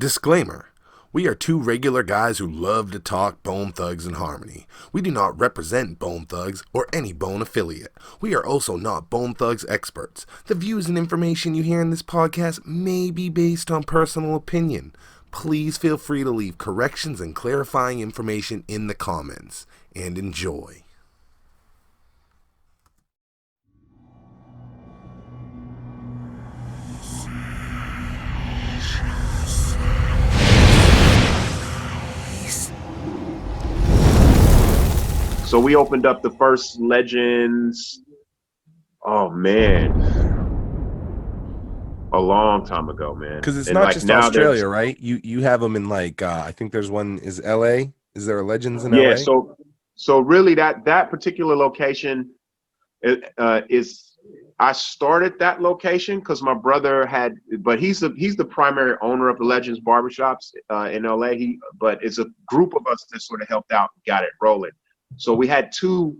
Disclaimer. We are two regular guys who love to talk Bone Thugs and Harmony. We do not represent Bone Thugs or any Bone affiliate. We are also not Bone Thugs experts. The views and information you hear in this podcast may be based on personal opinion. Please feel free to leave corrections and clarifying information in the comments. And enjoy. So we opened up the first Legends, oh man, a long time ago, man. Because it's not just Australia, right? You have them in like, I think there's one, is LA? Is there a Legends in LA? Yeah, so really that particular location is, I started that location because my brother had, but he's the primary owner of the Legends barbershops in LA. But it's a group of us that sort of helped out and got it rolling. So we had two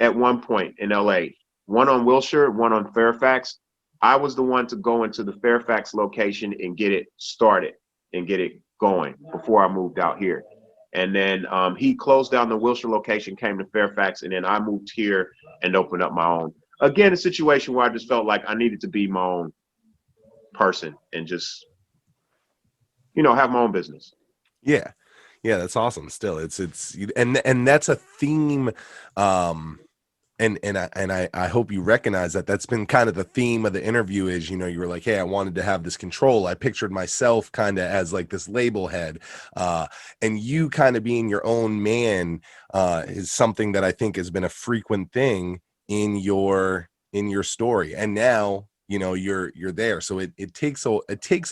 at one point in LA, one on Wilshire, one on Fairfax. I was the one to go into the Fairfax location and get it started and get it going before I moved out here. And then he closed down the Wilshire location, came to Fairfax, and then I moved here and opened up my own. Again, a situation where I just felt like I needed to be my own person and just, have my own business. Yeah. Yeah, that's awesome. Still, it's and that's a theme, and I hope you recognize that that's been kind of the theme of the interview. Is you were like, hey, I wanted to have this control. I pictured myself kind of as like this label head, and you kind of being your own man is something that I think has been a frequent thing in your story, and now. You're there. So it takes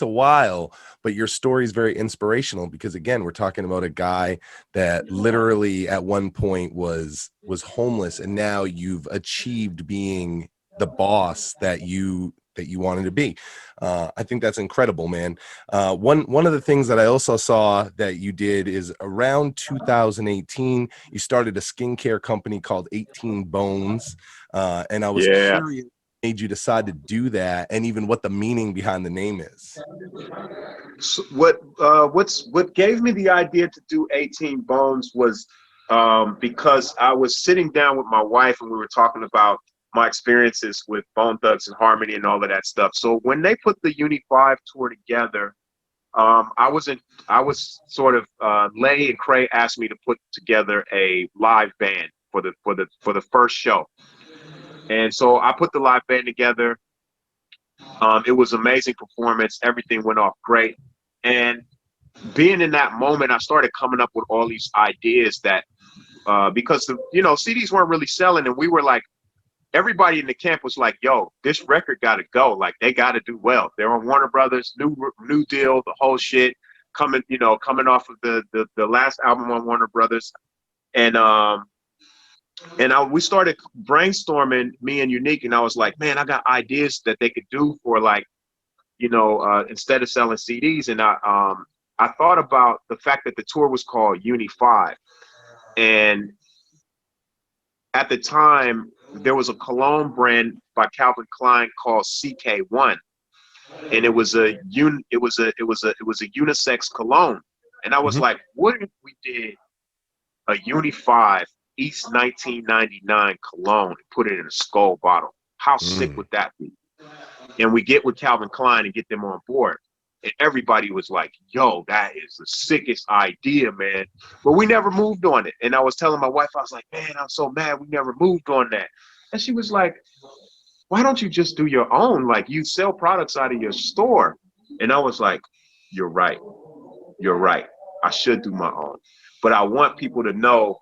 a while, but your story is very inspirational because again, we're talking about a guy that literally at one point was homeless, and now you've achieved being the boss that you wanted to be. I think that's incredible, man. One of the things that I also saw that you did is around 2018, you started a skincare company called 18 Bones. And I was curious made you decide to do that, and even what the meaning behind the name is. So what gave me the idea to do 18 Bones was because I was sitting down with my wife and we were talking about my experiences with Bone Thugs and Harmony and all of that stuff. So when they put the Uni 5 tour together, I was sort of Lay and Cray asked me to put together a live band for the first show. And so I put the live band together. It was an amazing performance. Everything went off great. And being in that moment, I started coming up with all these ideas that, because CDs weren't really selling, and we were like, everybody in the camp was like, yo, this record got to go. Like, they got to do well. They're on Warner Brothers, new deal, the whole shit, coming off of the last album on Warner Brothers. And we started brainstorming, me and Unique, and I was like, man, I got ideas that they could do for like, instead of selling CDs. And I thought about the fact that the tour was called Uni 5. And at the time, there was a cologne brand by Calvin Klein called CK1. And it was a unisex cologne. And I was like, what if we did a Uni 5 East 1999 cologne and put it in a skull bottle? How sick would that be? And we get with Calvin Klein and get them on board. And everybody was like, yo, that is the sickest idea, man. But we never moved on it. And I was telling my wife, I was like, man, I'm so mad we never moved on that. And she was like, why don't you just do your own? Like, you sell products out of your store. And I was like, you're right. You're right. I should do my own. But I want people to know,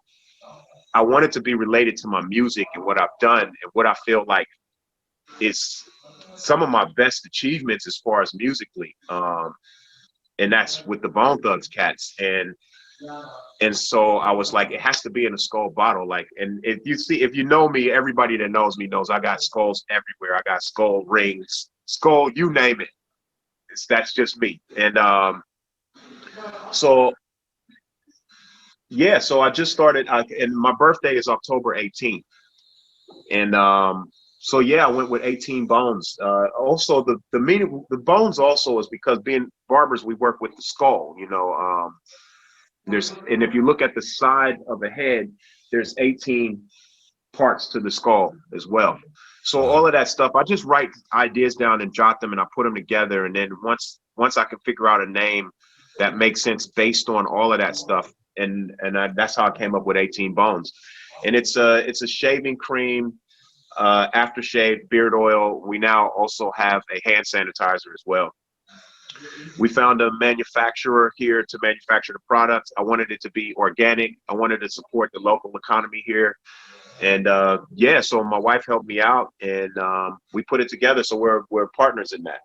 I want it to be related to my music and what I've done and what I feel like is some of my best achievements as far as musically. And that's with the Bone Thugs cats. And so I was like, it has to be in a skull bottle. Like, and if you know me, everybody that knows me knows I got skulls everywhere. I got skull rings, skull, you name it. That's just me. And so I just started, and my birthday is October 18th. And So yeah, I went with 18 bones. Also, the meaning the bones also is because being barbers, we work with the skull. There's and if you look at the side of the head, there's 18 parts to the skull as well. So Wow. all of that stuff, I just write ideas down and jot them, and I put them together. And then once I can figure out a name that makes sense based on all of that stuff, that's how I came up with 18 bones. And it's a shaving cream, aftershave, beard oil. We now also have a hand sanitizer as well. We found a manufacturer here to manufacture the product. I wanted it to be organic. I wanted to support the local economy here. And yeah, so my wife helped me out, and we put it together. So we're partners in that.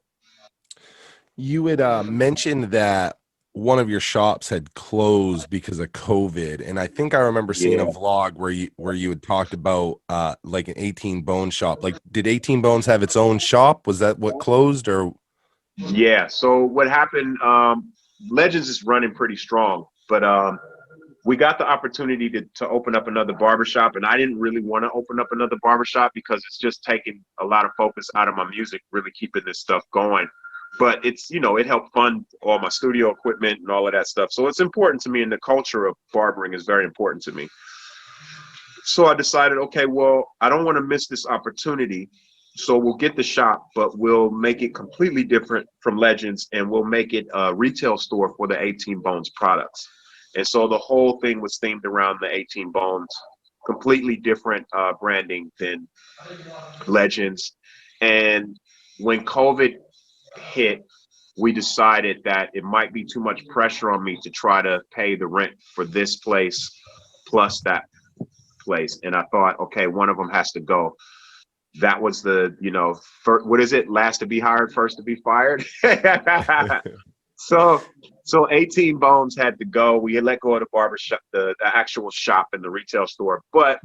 You had mentioned that one of your shops had closed because of COVID, and I think I remember seeing a Yeah. vlog where you had talked about like an 18 Bone shop. Like, did 18 Bones have its own shop? Was that what closed, or? Yeah. So what happened? Legends is running pretty strong, but we got the opportunity to open up another barbershop, and I didn't really want to open up another barbershop because it's just taking a lot of focus out of my music, really keeping this stuff going. But it's, it helped fund all my studio equipment and all of that stuff. So it's important to me, and the culture of barbering is very important to me. So I decided, okay, well, I don't want to miss this opportunity. So we'll get the shop, but we'll make it completely different from Legends, and we'll make it a retail store for the 18 Bones products. And so the whole thing was themed around the 18 Bones, completely different branding than Legends. And when COVID hit, we decided that it might be too much pressure on me to try to pay the rent for this place plus that place. And I thought, okay, one of them has to go. That was what is it? Last to be hired, first to be fired. So, so 18 Bones had to go. We had let go of the barber shop, the actual shop and the retail store, but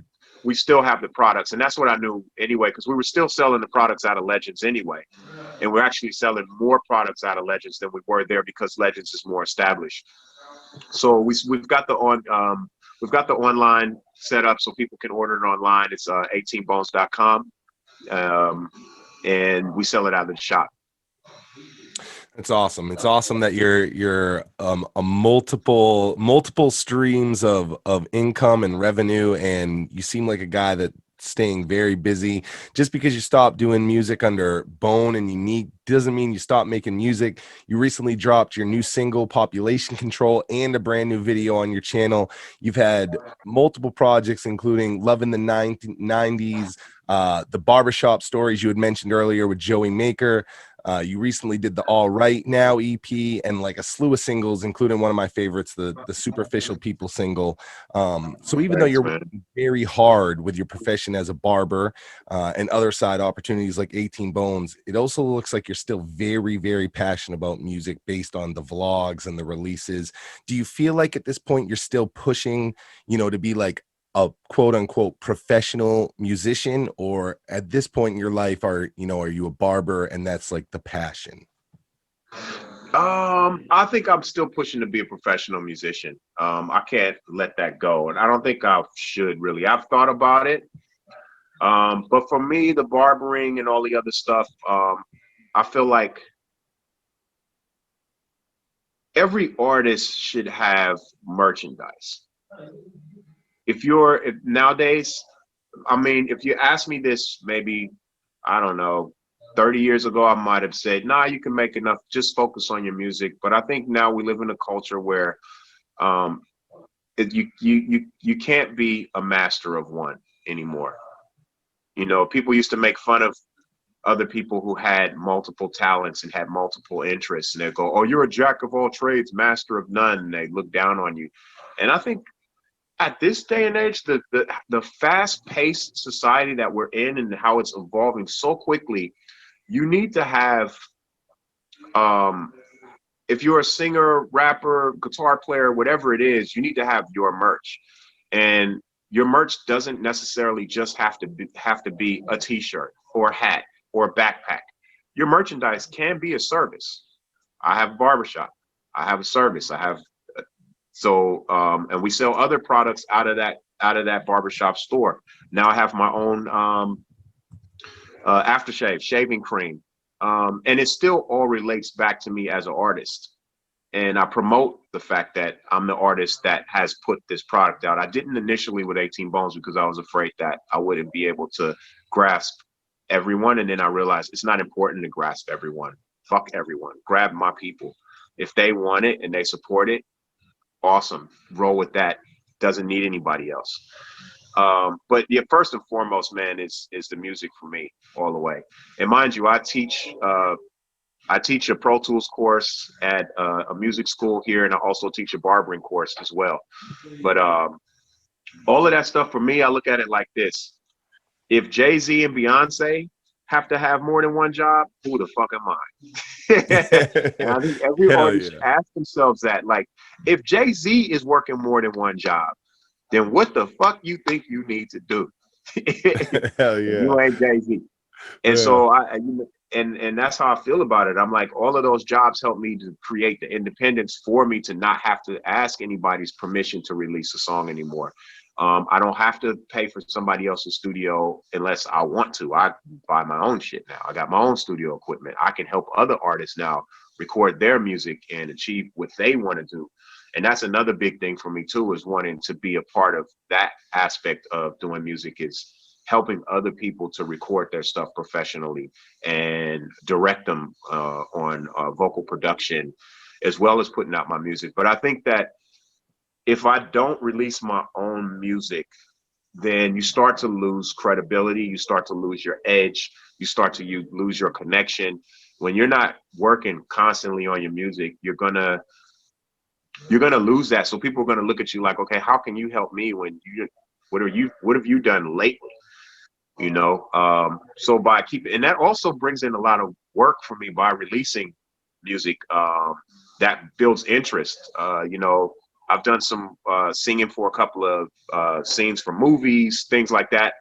we still have the products. And that's what I knew anyway, because we were still selling the products out of Legends anyway. And we're actually selling more products out of Legends than we were there because Legends is more established. So we've got we've got the online set up so people can order it online. It's 18bones.com. And we sell it out of the shop. It's awesome. It's awesome that you're a multiple streams of income and revenue, and you seem like a guy that's staying very busy. Just because you stopped doing music under Bone and Unique doesn't mean you stopped making music. You recently dropped your new single, Population Control, and a brand new video on your channel. You've had multiple projects, including Love in the 90s, the Barbershop Stories you had mentioned earlier with Joey Maker. You recently did the All Right Now EP, and like a slew of singles, including one of my favorites, the Superficial People single. So even though Thanks, you're man. working very hard with your profession as a barber and other side opportunities like 18 Bones, it also looks like you're still very, very passionate about music based on the vlogs and the releases. Do you feel like at this point you're still pushing, to be like a quote unquote professional musician, or at this point in your life are you a barber and that's like the passion? I think I'm still pushing to be a professional musician. I can't let that go, and I don't think I should really. I've thought about it, but for me, the barbering and all the other stuff, I feel like every artist should have merchandise. If nowadays, I mean, if you ask me this, maybe, I don't know, 30 years ago, I might have said, nah, you can make enough, just focus on your music. But I think now we live in a culture where um, you can't be a master of one anymore. People used to make fun of other people who had multiple talents and had multiple interests, and they go, oh, you're a jack of all trades, master of none. And they look down on you. And I think at this day and age, the fast-paced society that we're in and how it's evolving so quickly, you need to have, um, if you're a singer, rapper, guitar player, whatever it is, you need to have your merch. And your merch doesn't necessarily just have to be a t-shirt or a hat or a backpack. Your merchandise can be a service. I have a barbershop. I have a service. And we sell other products out of that barbershop store. Now I have my own aftershave, shaving cream. And it still all relates back to me as an artist. And I promote the fact that I'm the artist that has put this product out. I didn't initially with 18 Bones because I was afraid that I wouldn't be able to grasp everyone. And then I realized it's not important to grasp everyone. Fuck everyone. Grab my people. If they want it and they support it, awesome. Roll with that. Doesn't need anybody else. But yeah, first and foremost, man, is the music for me all the way. And mind you, I teach a Pro Tools course at a music school here, and I also teach a barbering course as well. But all of that stuff for me, I look at it like this: if Jay-Z and Beyonce have to have more than one job, who the fuck am I? And I think every Hell artist should yeah. ask themselves that. Like, if Jay-Z is working more than one job, then what the fuck you think you need to do? Hell yeah. You ain't Jay-Z. And Yeah. so and that's how I feel about it. I'm like, all of those jobs help me to create the independence for me to not have to ask anybody's permission to release a song anymore. I don't have to pay for somebody else's studio unless I want to. I buy my own shit now. I got my own studio equipment. I can help other artists now record their music and achieve what they want to do. And that's another big thing for me too, is wanting to be a part of that aspect of doing music, is helping other people to record their stuff professionally and direct them on vocal production, as well as putting out my music. But I think that if I don't release my own music, then you start to lose credibility, you start to lose your edge, you lose your connection. When you're not working constantly on your music, you're gonna lose that. So people are gonna look at you like, okay, how can you help me when what have you done lately? So by keeping, and that also brings in a lot of work for me by releasing music, that builds interest. I've done some singing for a couple of scenes for movies, things like that.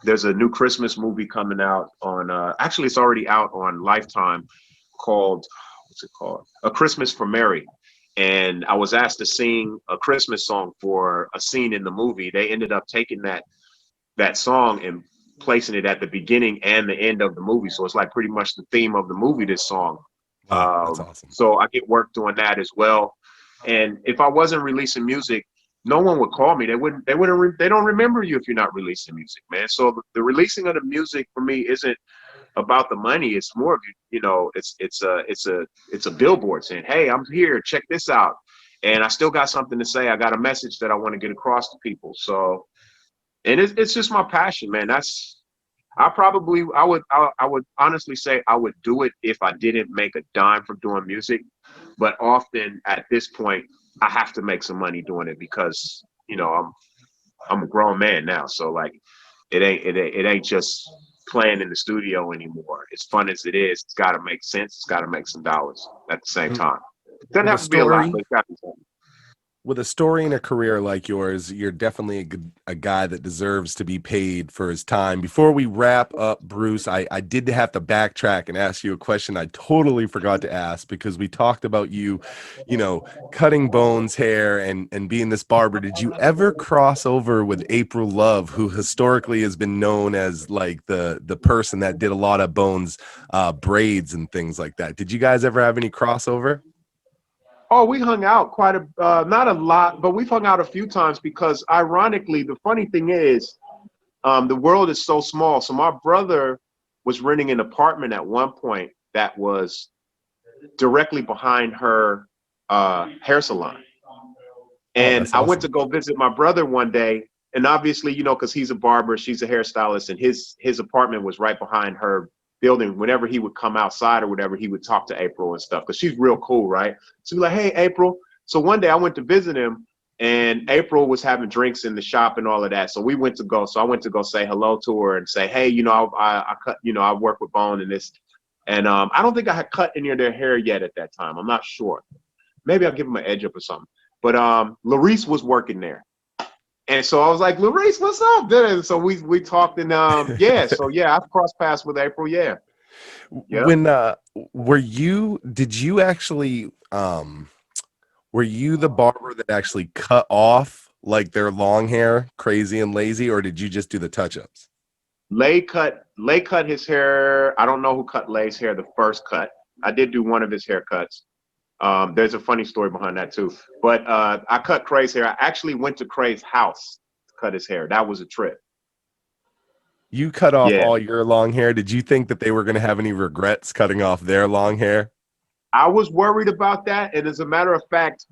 There's a new Christmas movie coming out on, actually it's already out on Lifetime, called, what's it called, A Christmas for Mary. And I was asked to sing a Christmas song for a scene in the movie. They ended up taking that song and placing it at the beginning and the end of the movie. So it's like pretty much the theme of the movie, this song. Wow, that's awesome. So I get work doing that as well. And if I wasn't releasing music, no one would call me. They don't remember you if you're not releasing music, man. So the releasing of the music for me isn't about the money. It's more of, it's a billboard saying, hey, I'm here, check this out. And I still got something to say. I got a message that I want to get across to people. So, and it's just my passion, man. I would honestly say I would do it if I didn't make a dime from doing music. But often at this point, I have to make some money doing it because, I'm a grown man now. So like, it ain't just playing in the studio anymore. As fun as it is, it's got to make sense. It's got to make some dollars at the same Mm. time. It doesn't With a have to be a lot, story, but it's got to be something. with a story and a career like yours, you're definitely a guy that deserves to be paid for his time. Before we wrap up, Bruce, I did have to backtrack and ask you a question I totally forgot to ask, because we talked about cutting Bones' hair and being this barber. Did you ever cross over with April Love, who historically has been known as like the person that did a lot of Bones braids and things like that? Did you guys ever have any crossover? Oh, we hung out not a lot, but we've hung out a few times because, ironically, the funny thing is, the world is so small. So my brother was renting an apartment at one point that was directly behind her hair salon. Oh, And that's I went to awesome. go visit my brother one day, and obviously, because he's a barber, she's a hairstylist, and his apartment was right behind her building. Whenever he would come outside or whatever, he would talk to April and stuff because she's real cool, right? So be like, hey, April. So one day I went to visit him, and April was having drinks in the shop and all of that. So I went to go say hello to her and say, hey, I cut, I work with Bone and this. And I don't think I had cut any of their hair yet at that time. I'm not sure. Maybe I'll give him an edge up or something. But Larice was working there. And so I was like, Larice, what's up? And so we talked, and I've crossed paths with April. Yeah. Yeah. When did you actually were you the barber that actually cut off like their long hair, crazy and lazy, or did you just do the touch-ups? Lay cut his hair. I don't know who cut Lay's hair the first cut. I did do one of his haircuts. There's a funny story behind that too. But I cut Craig's hair. I actually went to Craig's house to cut his hair. That was a trip. You cut off all your long hair. Did you think that they were going to have any regrets cutting off their long hair? I was worried about that. And as a matter of fact,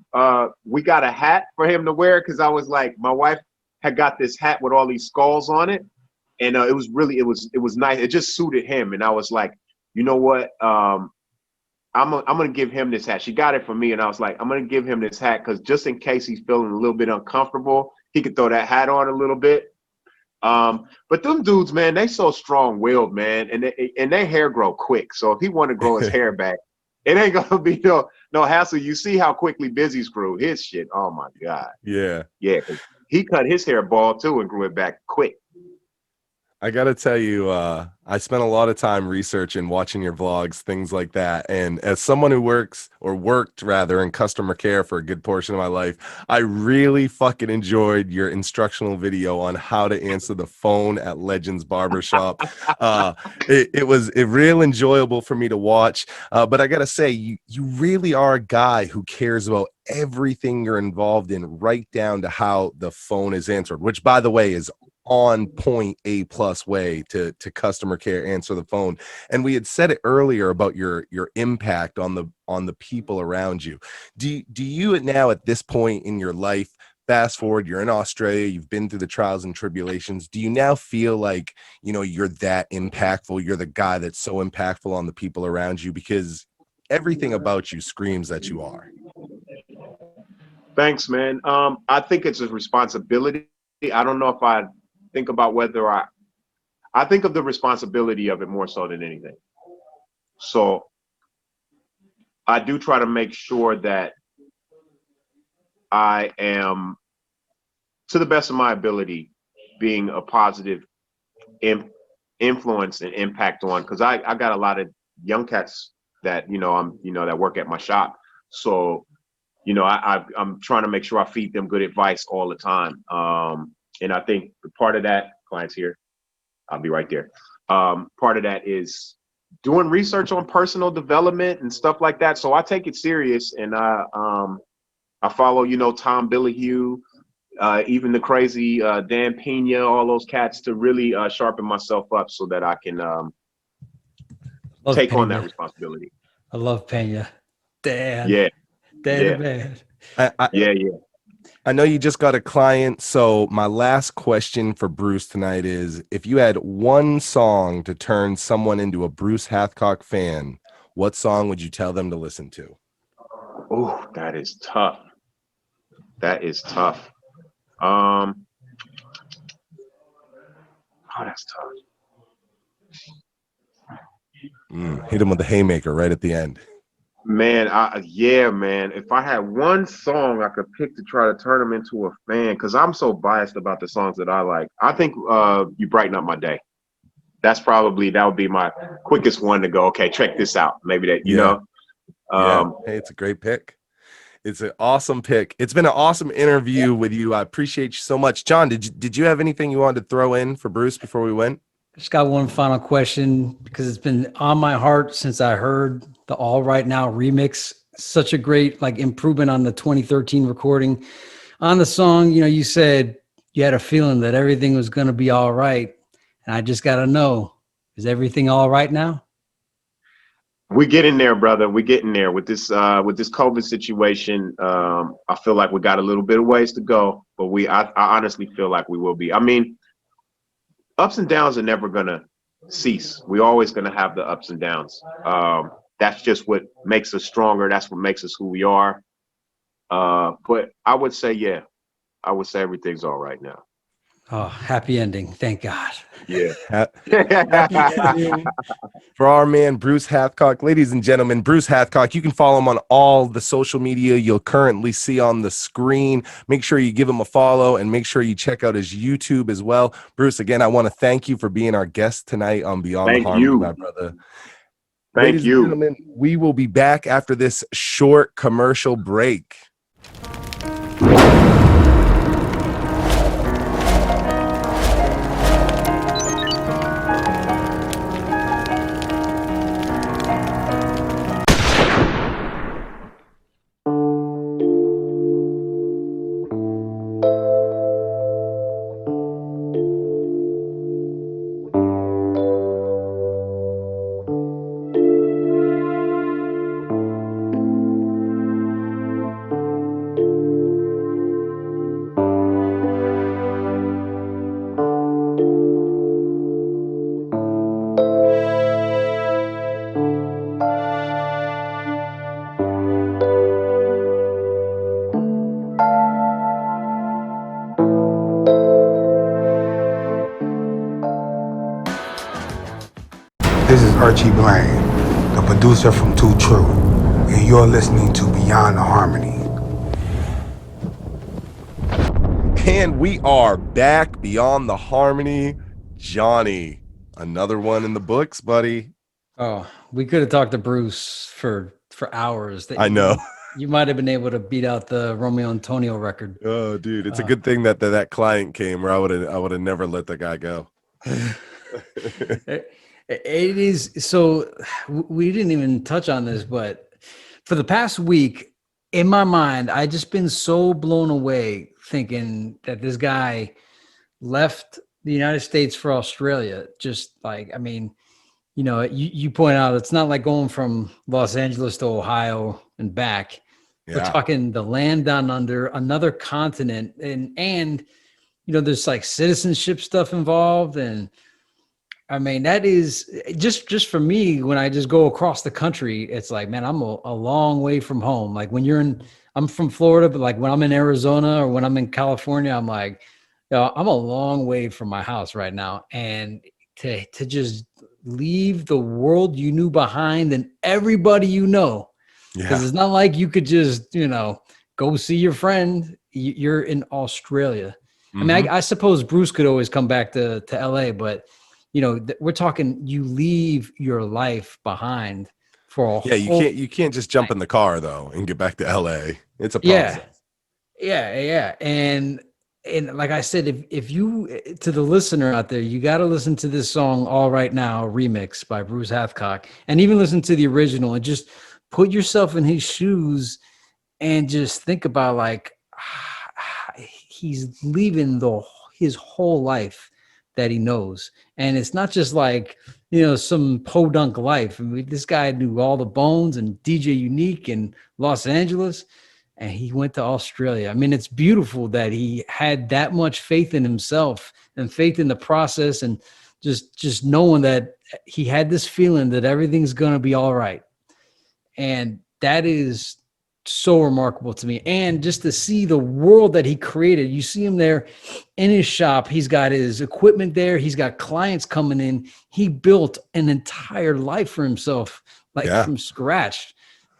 we got a hat for him to wear because I was like, my wife had got this hat with all these skulls on it. And it was nice. It just suited him. And I was like, you know what? I'm gonna give him this hat. She got it for me, and I was like, I'm gonna give him this hat because just in case he's feeling a little bit uncomfortable, he could throw that hat on a little bit. But them dudes, man, they so strong-willed, man, and their hair grow quick. So if he want to grow his hair back, it ain't gonna be no hassle. You see how quickly Busy grew his shit. Oh my God. Yeah. Yeah. He cut his hair bald too and grew it back quick. I got to tell you, I spent a lot of time researching, watching your vlogs, things like that. And as someone who worked in customer care for a good portion of my life, I really fucking enjoyed your instructional video on how to answer the phone at Legends Barbershop. It was real enjoyable for me to watch. But I got to say, you really are a guy who cares about everything you're involved in, right down to how the phone is answered, which, by the way, is on point, A+ way to customer care, answer the phone. And we had said it earlier about your impact on the people around you. Do you now, at this point in your life, fast forward, you're in Australia, you've been through the trials and tribulations, do you now feel like, you're that impactful, you're the guy that's so impactful on the people around you? Because everything about you screams that you are. Thanks, man. I think it's a responsibility. I don't know if I think about whether I think of the responsibility of it more so than anything. So I do try to make sure that I am, to the best of my ability, being a positive influence and impact on, because I got a lot of young cats that that work at my shop. So I'm trying to make sure I feed them good advice all the time. And I think part of that, clients here, I'll be right there. Part of that is doing research on personal development and stuff like that. So I take it serious, and I follow, Tom Billahue, even the crazy Dan Pena, all those cats, to really sharpen myself up so that I can take on that responsibility. I love Pena. Dan. Yeah. Dan, man. Yeah. I know you just got a client, so my last question for Bruce tonight is, if you had one song to turn someone into a Bruce Hathcock fan, what song would you tell them to listen to? Oh, that is tough. Oh, that's tough. Hit him with the haymaker right at the end. Man, man. If I had one song I could pick to try to turn them into a fan, because I'm so biased about the songs that I like, I think You Brighten Up My Day. That would be my quickest one to go, okay, check this out. Maybe that, Hey, it's a great pick. It's an awesome pick. It's been an awesome interview with you. I appreciate you so much. John, did you have anything you wanted to throw in for Bruce before we went? Just got one final question, because it's been on my heart since I heard the All Right Now remix. Such a great improvement on the 2013 recording. On the song, you said you had a feeling that everything was going to be all right. And I just got to know, is everything all right now? We get in there, brother. We getting there with this COVID situation. I feel like we got a little bit of ways to go, but I honestly feel like we will be. I mean, ups and downs are never gonna cease. We're always gonna have the ups and downs. That's just what makes us stronger. That's what makes us who we are. But I would say everything's all right now. Oh, happy ending. Thank God. Yeah. For our man, Bruce Hathcock. Ladies and gentlemen, Bruce Hathcock, you can follow him on all the social media you'll currently see on the screen. Make sure you give him a follow, and make sure you check out his YouTube as well. Bruce, again, I want to thank you for being our guest tonight on Beyond the Harmony, my brother. Ladies and gentlemen, we will be back after this short commercial break. Perchy Blaine, the producer from Too True, and you're listening to Beyond the Harmony. And we are back beyond the harmony. Johnny, another one in the books, buddy. Oh, we could have talked to Bruce for hours. I know. You might have been able to beat out the Romeo Antonio record. Oh, dude, it's a good thing that client came, or I would have never let the guy go. It is so. We didn't even touch on this, but for the past week, in my mind, I just been so blown away thinking that this guy left the United States for Australia. Just like, I mean, you know, you point out it's not like going from Los Angeles to Ohio and back. We're talking the land down under, another continent, and you know, there's like citizenship stuff involved, and I mean, that is just for me, when I just go across the country, it's like, man, I'm a long way from home. Like when I'm from Florida, but like when I'm in Arizona or when I'm in California, I'm like, you know, I'm a long way from my house right now. And to just leave the world you knew behind and everybody you know, because it's not like you could just, you know, go see your friend. You're in Australia. I mean, I suppose Bruce could always come back to LA, but you know, we're talking, you leave your life behind for a you can't just jump in the car though and get back to LA. It's a process. Yeah. And like I said, if you, to the listener out there, you got to listen to this song All Right Now remix by Bruce Hathcock, and even listen to the original, and just put yourself in his shoes and just think about like he's leaving his whole life that he knows. And it's not just like, you know, some podunk life. I mean, this guy knew all the bones and DJ-Uneek in Los Angeles, and he went to Australia. I mean, it's beautiful that he had that much faith in himself and faith in the process, and just knowing that he had this feeling that everything's going to be all right. And that is so remarkable to me. And just to see the world that he created, you see him there in his shop. He's got his equipment there. He's got clients coming in. He built an entire life for himself, like from scratch.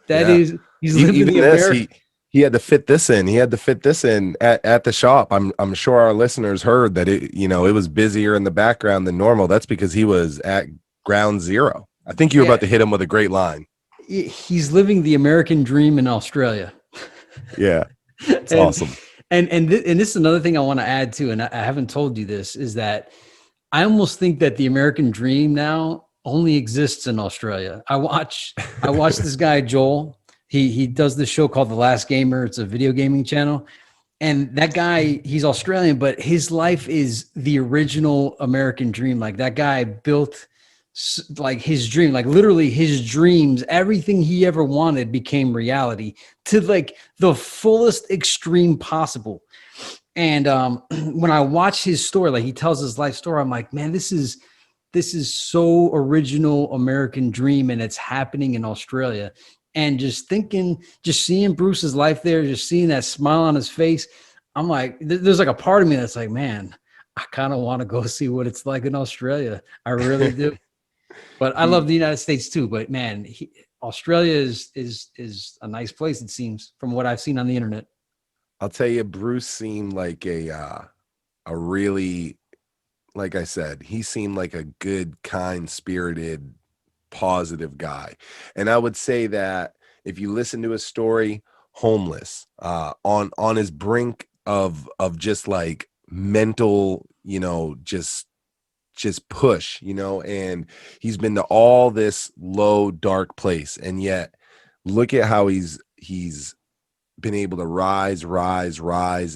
He's living the American. He had to fit this in. He had to fit this in at the shop. I'm sure our listeners heard that it was busier in the background than normal. That's because he was at ground zero. I think you were about to hit him with a great line. He's living the American dream in Australia. Yeah, it's awesome. And this is another thing I want to add to, and I haven't told you this, is that I almost think that the American dream now only exists in Australia. I watch this guy Joel. He does this show called The Last Gamer. It's a video gaming channel. And that guy, he's Australian, but his life is the original American dream. Like that guy built like his dream, like literally his dreams, everything he ever wanted became reality to like the fullest extreme possible. And when I watch his story, like he tells his life story, I'm like, man, this is so original American dream, and it's happening in Australia. And just seeing Bruce's life there, just seeing that smile on his face, I'm like, there's like a part of me that's like, man, I kind of want to go see what it's like in Australia. I really do. But I love the United States too. But man, Australia is a nice place, it seems, from what I've seen on the internet. I'll tell you, Bruce seemed like a really, like I said, he seemed like a good, kind, spirited, positive guy. And I would say that if you listen to his story, homeless, on his brink of just like mental, you know, just push, you know, and he's been to all this low, dark place, and yet look at how he's been able to rise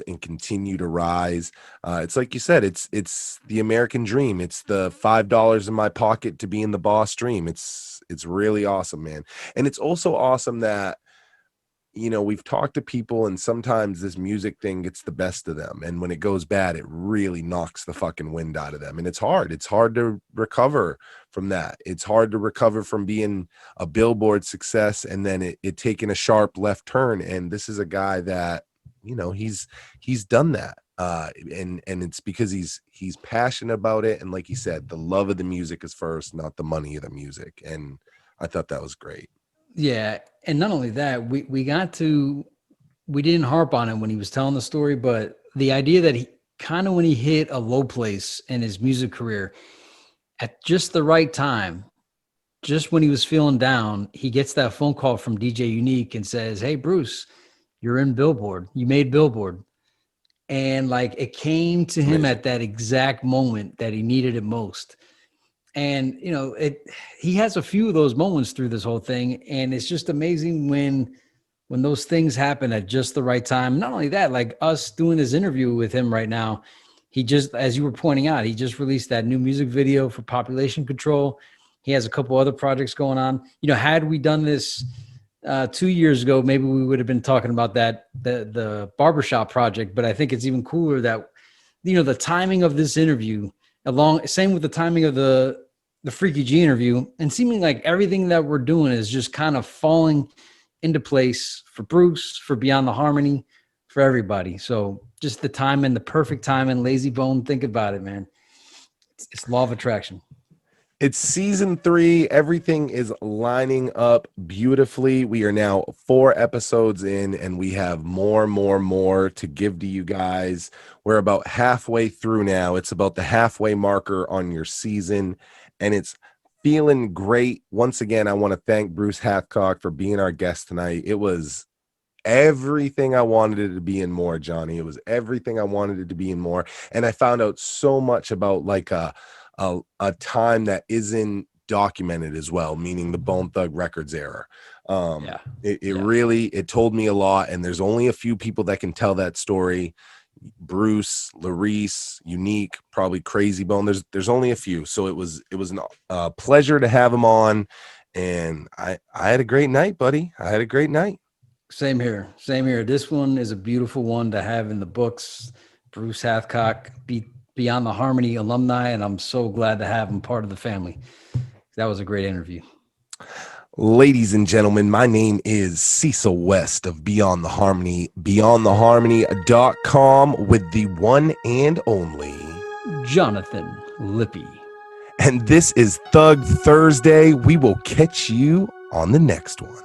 and continue to rise. It's like you said, it's the American dream. It's the $5 in my pocket to be in the boss dream. It's really awesome, man. And it's also awesome that, you know, we've talked to people, and sometimes this music thing gets the best of them, and when it goes bad, it really knocks the fucking wind out of them. And it's hard to recover from that. It's hard to recover from being a Billboard success and then it taking a sharp left turn. And this is a guy that, you know, he's done that. and it's because he's passionate about it, and like he said, the love of the music is first, not the money of the music. And I thought that was great. Yeah, and not only that, we didn't harp on it when he was telling the story, but the idea that he kind of, when he hit a low place in his music career at just the right time, just when he was feeling down, he gets that phone call from DJ-Uneek and says, "Hey, Bruce, you're in Billboard. You made Billboard." And like, it came to him at that exact moment that he needed it most. And, you know, he has a few of those moments through this whole thing. And it's just amazing when those things happen at just the right time. Not only that, like us doing this interview with him right now, he just, as you were pointing out, he just released that new music video for Population Control. He has a couple other projects going on. You know, had we done this 2 years ago, maybe we would have been talking about that, the barbershop project. But I think it's even cooler that, you know, the timing of this interview, same with the timing of the Freaky G interview, and seeming like everything that we're doing is just kind of falling into place for Bruce, for Beyond the Harmony, for everybody. So just the timing, the perfect timing, Lazy Bone. Think about it, man. It's law of attraction. It's season 3. Everything is lining up beautifully. We are now 4 episodes in, and we have more to give to you guys. We're about halfway through now. It's about the halfway marker on your season, and it's feeling great. Once again, I want to thank Bruce Hathcock for being our guest tonight. It was everything I wanted it to be and more, Johnny. It was everything I wanted it to be and more. And I found out so much about like a time that isn't documented as well, meaning the Bone Thug Records era. It told me a lot, and there's only a few people that can tell that story. Bruce, Larice, Unique, probably Crazy Bone. There's only a few. So it was a pleasure to have him on, and I had a great night, buddy. I had a great night. Same here. This one is a beautiful one to have in the books. Bruce Hathcock, Beyond the Harmony alumni, and I'm so glad to have him part of the family. That was a great interview. Ladies and gentlemen, my name is Cecil West of Beyond the Harmony, beyondtheharmony.com, with the one and only Jonathan Lippy. And this is Thug Thursday. We will catch you on the next one.